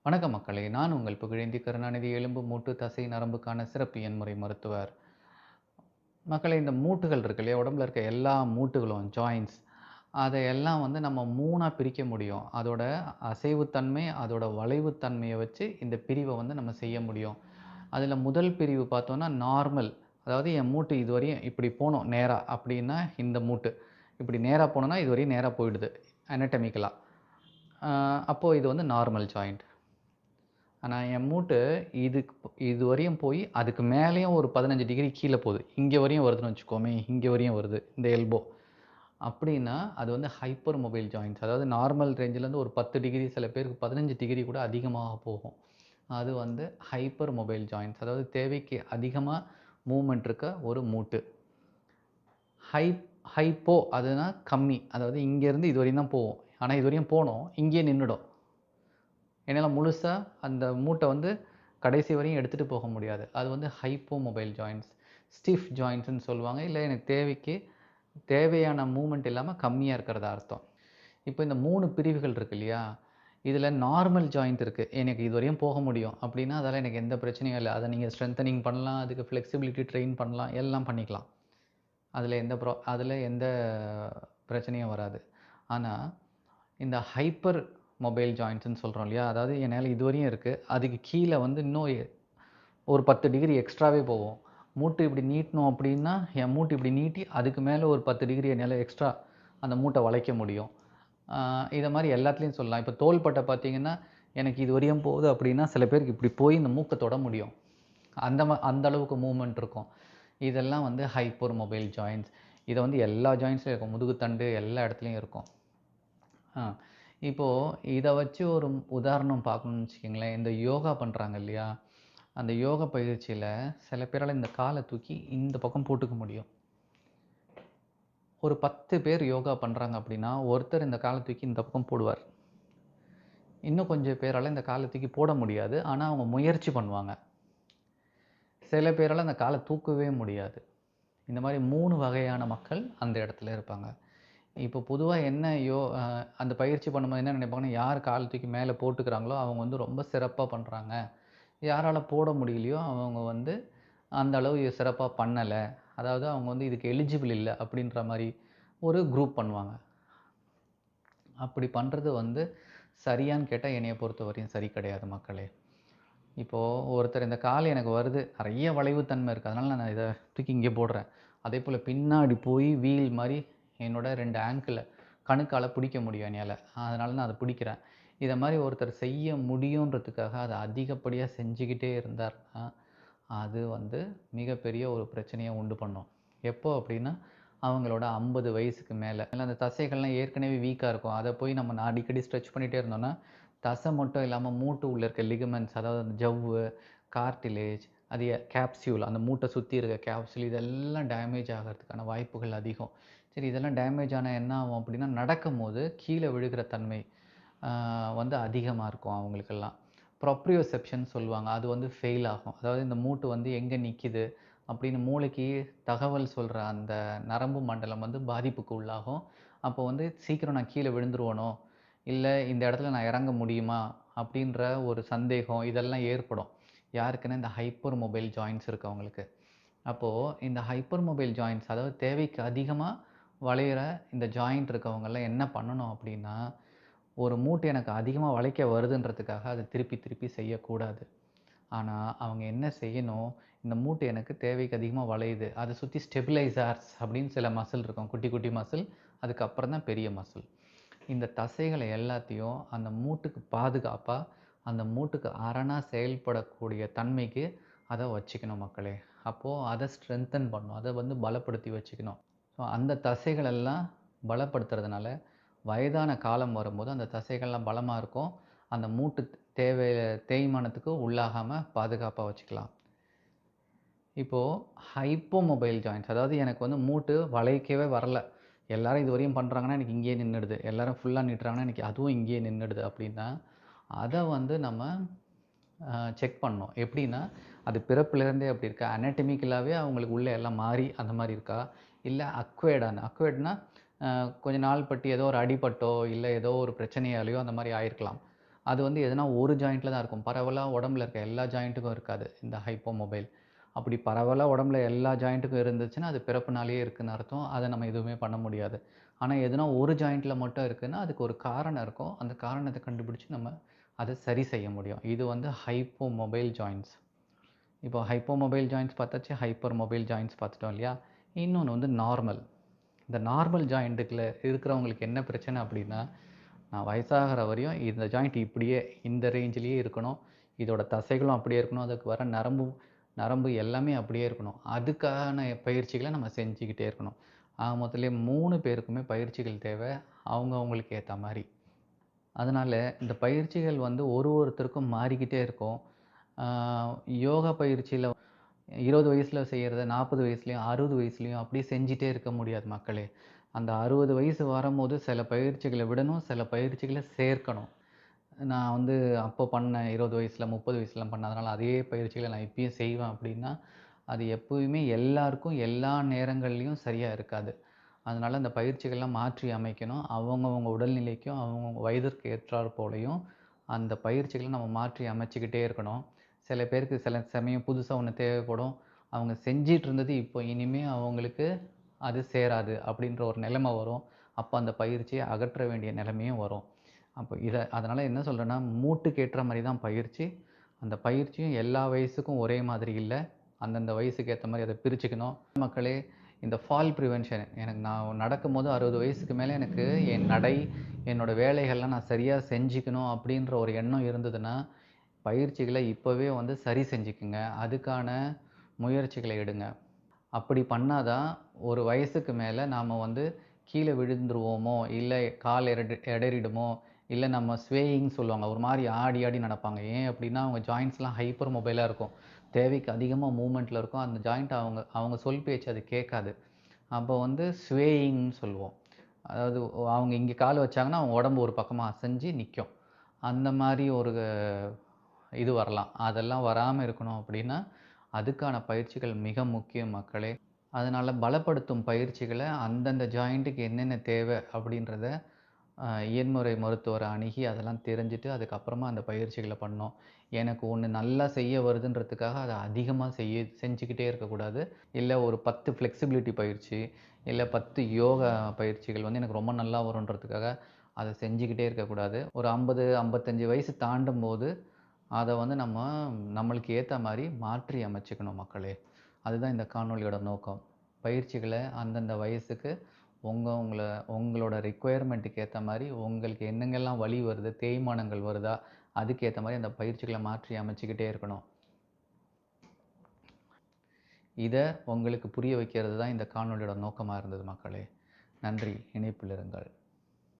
வணக்கம் மக்களே! நான் உங்கள் புகழேந்தி கருணாநிதி எலும்பு, மூட்டு, தசை, நரம்புக்கான சிறப்பு எண்முறை மருத்துவர். மக்களே இந்த மூட்டுகள் இருக்கு இல்லையா? உடம்புல இருக்க எல்லா மூட்டுகளும் ஜாயிண்ட்ஸ் அதையெல்லாம் நம்ம 3ஆ பிரிக்க முடியும். அதோட அசைவுத்தன்மை, அதோட வளைவுத்தன்மைய வச்சு இந்த பிரிவ நம்ம செய்ய முடியும். அதில முதல் பிரிவு பார்த்தோம்னா நார்மல். அதாவது என் மூட்டு இதுவரையும் இப்படி போணும் நேரா அப்படின்னா இந்த மூட்டு. இப்படி நேரா போனோம்னா இதுவரையும் நேரா போயிடுது அனடாமிக்கலா. அப்போ இது நார்மல் ஜாயிண்ட். ஆனா, என் மூட்டு இதுவரையும் போய், அதுக்கு மேலேயும் ஒரு 15 டிகிரி கீழ போது. இங்க வரையும் வருதுன்னு வச்சுக்கோமே, இங்க வரையும் வருது. இந்த எல்போ. அப்படின்னா, அது ஹைப்பர் மொபைல் ஜாயிண்ட்ஸ். அதாவது நார்மல் ரேஞ்சிலேருந்து ஒரு 10 டிகிரி, சில பேருக்கு 15 டிகிரி கூட அதிகமாக போகும். அது ஹைப்பர் மொபைல் ஜாயிண்ட்ஸ். அதாவது தேவைக்கு அதிகமா மூவ்மெண்ட் இருக்க ஒரு மூட்டு. ஹை ஹைப்போ அதுனா கம்மி. அதாவது இங்கேருந்து இதுவரையும் தான் போவும். ஆனா, இதுவரையும் போணும். இங்கேயே நின்னுடும். என்னால முழுசா அந்த மூட்ட கடைசி வரையும் எடுத்துட்டு போக முடியாது. அது ஹைப்போ மொபைல் ஜாயிண்ட்ஸ். ஸ்டிஃப் ஜாயிண்ட்ஸ்ன்னு சொல்லுவாங்க. இல்ல எனக்கு தேவையான மூவ்மெண்ட் இல்லாம கம்மியா இருக்கிறதா அர்த்தம். இப்ப இந்த 3 பிரிவுகள் இருக்கு இல்லையா? இதுல நார்மல் ஜாயிண்ட் இருக்கு. எனக்கு இதுவரையும் போக முடியும். அப்டின்னா, அதால எனக்கு எந்த பிரச்சனையும் இல்ல. அத நீங்க ஸ்ட்ரெங்தனிங் பண்ணலாம். அதுக்கு ஃப்ளெக்ஸிபிலிட்டி ட்ரெயின் பண்ணலாம். எல்லாம் பண்ணிக்கலாம். அதுல எந்த பிரச்சனையும் வராது. ஆனா, இந்த ஹைப்பர் மொபைல் ஜாயிண்ட்ஸ்ன்னு சொல்றோம் இல்லையா? அதாவது என்னால இதுவரையும் இருக்கு. அதுக்கு கீழ இன்னும் ஒரு 10 டிகிரி எக்ஸ்ட்ராவே போவும். மூட்டு இப்படி நீட்டணும் அப்படின்னா, என் மூட்டு இப்படி நீட்டி அதுக்கு மேல ஒரு 10 டிகிரி என்னால எக்ஸ்ட்ரா அந்த மூட்ட வளைக்க முடியும். ஆ இத மாரி எல்லாத்துலயும் சொல்லலாம். இப்ப தோள்பட்டை பார்த்தீங்கன்னா, எனக்கு இதுவரையும் போகுது அப்படின்னா, சில பேருக்கு இப்படி போய் இந்த மூக்க தொட முடியும். அந்த அளவுக்கு மூவ்மெண்ட் இருக்கும். இதெல்லாம் ஹைப்பர் மொபைல் ஜாயிண்ட்ஸ். இத எல்லா ஜாயிண்ட்ஸ்லயும் இருக்கும். முதுகுத்தண்டு எல்லா இடத்துலயும் இருக்கும். ஆ. இப்போ இத வச்சு ஒரு உதாரணம் பார்க்கணும்னு வச்சுக்கங்களேன். இந்த யோகா பண்றாங்க இல்லையா? அந்த யோகா பயிற்சியில சில பேரால இந்த கால தூக்கி இந்த பக்கம் போட்டுக்க முடியும். ஒரு 10 பேர் யோகா பண்றாங்க அப்படின்னா, ஒருத்தர் இந்த கால தூக்கி இந்த பக்கம் போடுவார். இன்னும் கொஞ்சம் பேரால இந்த கால தூக்கி போட முடியாது. ஆனா அவங்க முயற்சி பண்ணுவாங்க. சில பேரால அந்த கால தூக்கவே முடியாது. இந்த மாரி 3 வகையான மக்கள் அந்த இடத்துல இருப்பாங்க. இப்போ பொதுவா என்ன அந்த பயிற்சி பண்ணும்போது என்ன நினைப்பாங்கன்னா, யார் கால் தூக்கி மேல போட்டுக்கிறாங்களோ, அவங்க ரொம்ப சிறப்பா பண்றாங்க. யாரால போட முடியலையோ, அவங்க அந்த அளவு சிறப்பா பண்ணல. அதாவது அவங்க இதுக்கு எலிஜிபிள் இல்ல அப்படின்ற மாரி ஒரு குரூப் பண்ணுவாங்க. அப்படி பண்றது சரியான்னு கேட்டா என்னைய பொறுத்தவரையும் சரி கிடையாது மக்களே. இப்போ ஒருத்தர் இந்த கால் எனக்கு வருது, நெறைய வளைவுத்தன்மை இருக்கு. அதனால நான் இத தூக்கி இங்க போடுறேன். அதேபோல பின்னாடி போய் வீல் மாரி என்னோட 2 ஆங்கிள கணுக்கால பிடிக்க முடியும் என்னால. அதனால நான் அத பிடிக்கிறேன். இத மாரி ஒருத்தர் செய்ய முடியுன்றதுக்காக அத அதிகப்படியா செஞ்சுக்கிட்டே இருந்தார்னா, அது மிகப்பெரிய ஒரு பிரச்சனைய உண்டு பண்ணும். எப்போ அப்டின்னா, அவங்களோட 50 வயசுக்கு மேல. அந்த தசைகள்லாம் ஏற்கனவே வீக்கா இருக்கும். அத போய் நம்ம அடிக்கடி ஸ்ட்ரெச் பண்ணிட்டே இருந்தோம்னா, தசை மட்டும் இல்லாம மூட்டு உள்ள இருக்க லிகமெண்ட்ஸ் அதாவது அந்த ஜவ்வு, கார்ட்டிலேஜ், அது கேப்சியூல் அந்த மூட்ட சுத்தி இருக்க கேப்சூல் இதெல்லாம் டேமேஜ் ஆகறதுக்கான வாய்ப்புகள் அதிகம். சரி இதெல்லாம் டேமேஜ் ஆனா என்ன ஆகும் அப்டின்னா, நடக்கும்போது கீழ விழுகிற தன்மை ஆ அதிகமா இருக்கும் அவங்களுக்கெல்லாம். ப்ராப்ரியோசெப்ஷன் சொல்லுவாங்க. அது ஃபெயில் ஆகும். அதாவது இந்த மூட்டு எங்க நிக்கிது அப்படின்னு மூளைக்கு தகவல் சொல்ற அந்த நரம்பு மண்டலம் பாதிப்புக்கு உள்ளாகும். அப்போ சீக்கிரம் நான் கீழ விழுந்துருவேனோ, இல்ல இந்த இடத்துல நான் இறங்க முடியுமா? அப்படின்ற ஒரு சந்தேகம் இதெல்லாம் ஏற்படும். யாருக்குன்னா இந்த ஹைப்பர் மொபைல் ஜாயிண்ட்ஸ் இருக்கவங்களுக்கு. அப்போ இந்த ஹைப்பர் மொபைல் ஜாயிண்ட்ஸ் அதாவது தேவைக்கு அதிகமா வளையிற இந்த ஜாயிண்ட் இருக்கவங்கலாம் என்ன பண்ணணும் அப்படின்னா, ஒரு மூட்டு எனக்கு அதிகமா வளைக்க வருதுன்றதுக்காக அத திருப்பி திருப்பி செய்யக்கூடாது. ஆனா, அவங்க என்ன செய்யணும், இந்த மூட்டு எனக்கு தேவைக்கு அதிகமா வளையுது. அத சுத்தி ஸ்டெபிலைசர்ஸ் அப்படின்னு சில மசில் இருக்கும். குட்டி, குட்டி மசில். அதுக்கப்புறம் தான் பெரிய மசில். இந்த தசைகள எல்லாத்தையும் அந்த மூட்டுக்கு பாதுகாப்பா, அந்த மூட்டுக்கு அரணா செயல்படக்கூடிய தன்மைக்கு அத வச்சுக்கணும் மக்களே. அப்போ அத ஸ்ட்ரெங்தன் பண்ணணும். அத பலப்படுத்தி வச்சுக்கணும். ஸோ அந்த தசைகள் எல்லாம் பலப்படுத்துறதுனால, வயதான காலம் வரும்போது அந்த தசைகள்லாம் பலமா இருக்கும். அந்த மூட்டு தேய்மானத்துக்கு உள்ளாகாம பாதுகாப்பா வச்சுக்கலாம். இப்போ ஹைப்போமொபைல் ஜாயிண்ட்ஸ் அதாவது எனக்கு மூட்டு வளைக்கவே வரல. எல்லாரும் இதுவரையும் பண்றாங்கன்னா, எனக்கு இங்கேயே நின்னுடுது. எல்லாரும் ஃபுல்லா நீட்டுறாங்கன்னா, எனக்கு அதுவும் இங்கேயே நின்னுடுது அப்படின்னா, அத நம்ம செக் பண்ணணும். எப்படின்னா, அது பிறப்பிலிருந்தே அப்படி இருக்கா? அனாட்டமிக்கலாவே அவங்களுக்கு உள்ள எல்லாம் மாறி அந்த மாரி இருக்கா? இல்ல அக்வைர்ட்னா கொஞ்ச நாள் பட்டு ஏதோ ஒரு அடிபட்டோ, இல்ல ஏதோ ஒரு பிரச்சனையாலயோ அந்த மாரி ஆயிருக்கலாம். அது வந்து எதுனா ஒரு ஜாயிண்ட்டில தான் இருக்கும். பரவலா உடம்புல இருக்க எல்லா ஜாயிண்ட்டுக்கும் இருக்காது. இந்த ஹைப்போமொபைல். அப்படி பரவலா உடம்புல எல்லா ஜாயிண்ட்டுக்கும் இருந்துச்சுன்னா, அது பிறப்புனாலேயே இருக்குன்னு அர்த்தம். அத நம்ம எதுவுமே பண்ண முடியாது. ஆனா, எதுனா ஒரு ஜாயிண்ட்ல மட்டும் இருக்குன்னா, அதுக்கு ஒரு காரணம் இருக்கும். அந்த காரணத்த கண்டுபிடிச்சு நம்ம அத சரி செய்ய முடியும். இது வந்து ஹைப்போமொபைல் ஜாயிண்ட்ஸ். இப்போ ஹைப்போமொபைல் ஜாயிண்ட்ஸ் பார்த்தாச்சு, ஹைப்பர் மொபைல் ஜாயிண்ட்ஸ் பார்த்துட்டோம் இல்லையா? இன்னொன்னு வந்து நார்மல். இந்த நார்மல் ஜாயிண்ட்டுக்குள்ள இருக்கிறவங்களுக்கு என்ன பிரச்சனை அப்படின்னா, நான் வயசாகிற வரையும் இந்த ஜாயிண்ட் இப்படியே இந்த ரேஞ்சிலேயே இருக்கணும். இதோட தசைகளும் அப்படியே இருக்கணும். அதுக்கு வர நரம்பு எல்லாமே அப்படியே இருக்கணும். அதுக்கான பயிற்சிகள நம்ம செஞ்சுக்கிட்டே இருக்கணும். ஆக மொத்தத்திலே 3 பேருக்குமே பயிற்சிகள் தேவை. அவங்கவங்களுக்கு ஏத்த மாரி. அதனால இந்த பயிற்சிகள் வந்து ஒருத்தருக்கும் மாறிக்கிட்டே இருக்கும். ஆ யோகா பயிற்சியில 20 வயசுல செய்யறத 40 வயசுலயும், 60 வயசுலயும் அப்படியே செஞ்சுட்டே இருக்க முடியாது மக்களே. அந்த 60 வயசு வரும்போது சில பயிற்சிகள விடணும், சில பயிற்சிகள சேர்க்கணும். நான் வந்து அப்போ பண்ணேன் 20 வயசுல, 30 வயசுல பண்ணேன். அதனால அதே பயிற்சிகள நான் இப்பயும் செய்வேன் அப்படின்னா, அது எப்பவுமே எல்லாருக்கும் எல்லா நேரங்கள்லயும் சரியா இருக்காது. அதனால அந்த பயிற்சிகள்லாம் மாற்றி அமைக்கணும். அவங்கவங்க உடல்நிலைக்கும், அவங்கவங்க வயதிற்கு ஏற்றார் போலயும் அந்த பயிற்சிகள நம்ம மாற்றி அமைச்சுக்கிட்டே இருக்கணும். சில பேருக்கு சில சமயம் புதுசா ஒண்ணு தேவைப்படும். அவங்க செஞ்சிட்டு இருந்தது இப்போ இனிமே அவங்களுக்கு அது சேராது அப்படின்ற ஒரு நிலைமை வரும். அப்ப அந்த பயிற்சிய அகற்ற வேண்டிய நிலைமையும் வரும். அப்போ அதனால என்ன சொல்றேன்னா, மூட்டுக்கு ஏற்ற மாரி தான் பயிற்சி. அந்த பயிற்சியும் எல்லா வயசுக்கும் ஒரே மாதிரி இல்ல. அந்தந்த வயசுக்கு ஏத்த மாரி அத பிரிச்சுக்கணும். மக்களே இந்த ஃபால் பிரிவென்ஷன் எனக்கு நான் நடக்கும்போது 60 வயசுக்கு மேல எனக்கு என் நடை, என்னோட வேலைகள்லாம் நான் சரியா செஞ்சுக்கணும் அப்படின்ற ஒரு எண்ணம் இருந்ததுன்னா, பயிற்சிகள இப்பவே வந்து சரி செஞ்சுக்குங்க. அதுக்கான முயற்சிகள எடுங்க. அப்படி பண்ணா தான் ஒரு வயசுக்கு மேல நாம வந்து கீழ விழுந்துருவோமோ, இல்ல கால் எடறிடுமோ, இல்ல நம்ம ஸ்வேயிங்ன்னு சொல்லுவாங்க. ஒரு மாரி ஆடி ஆடி நடப்பாங்க. ஏன் அப்படின்னா, அவங்க ஜாயிண்ட்ஸ்லாம் ஹைப்பர் மொபைலா இருக்கும். தேவைக்கு அதிகமா மூவ்மெண்ட்ல இருக்கும். அந்த ஜாயிண்ட் அவங்க அவங்க சொல் பேச்சு அது கேட்காது. அப்போ வந்து ஸ்வேயிங்ன்னு சொல்லுவோம். அதாவது அவங்க இங்க கால் வச்சாங்கன்னா, அவங்க உடம்பு ஒரு பக்கமா அசஞ்சு நிக்கும். அந்த மாரி ஒரு இது வரலாம். அதெல்லாம் வராம இருக்கணும் அப்படின்னா, அதுக்கான பயிற்சிகள் மிக முக்கியம் மக்களே. அதனால பலப்படுத்தும் பயிற்சிகள அந்தந்த ஜாயிண்ட்டுக்கு என்னென்ன தேவை அப்படின்றத இயன்முறை மருத்துவர அணுகி அதெல்லாம் தெரிஞ்சுட்டு, அதுக்கப்புறமா அந்த பயிற்சிகள பண்ணணும். எனக்கு ஒண்ணு நல்லா செய்ய வருதுன்றதுக்காக அத அதிகமா செஞ்சுக்கிட்டே இருக்கக்கூடாது. இல்ல ஒரு 10 ஃப்ளெக்சிபிலிட்டி பயிற்சி, இல்ல 10 யோகா பயிற்சிகள் வந்து எனக்கு ரொம்ப நல்லா வருன்றதுக்காக அத செஞ்சுக்கிட்டே இருக்கக்கூடாது. ஒரு 50, 55 வயசு தாண்டும்போது, அத வந்து நம்மளுக்கு ஏத்த மாரி மாற்றி அமைச்சுக்கணும் மக்களே. அதுதான் இந்த காணொளியோட நோக்கம். பயிற்சிகள அந்தந்த வயசுக்கு உங்கள உங்களோட ரிக்வயர்மென்ட்டுக்கு ஏத்த மாரி, உங்களுக்கு என்னங்கெல்லாம் வலி வருது, தேய்மானங்கள் வருதா, அதுக்கு ஏத்த மாரி அந்த பயிற்சிகள மாற்றி அமைச்சுக்கிட்டே இருக்கணும். இத உங்களுக்கு புரிய வைக்கிறது தான் இந்த காணொளியோட நோக்கமா இருந்தது மக்களே. நன்றி. இணைப்பில் இருங்கள்.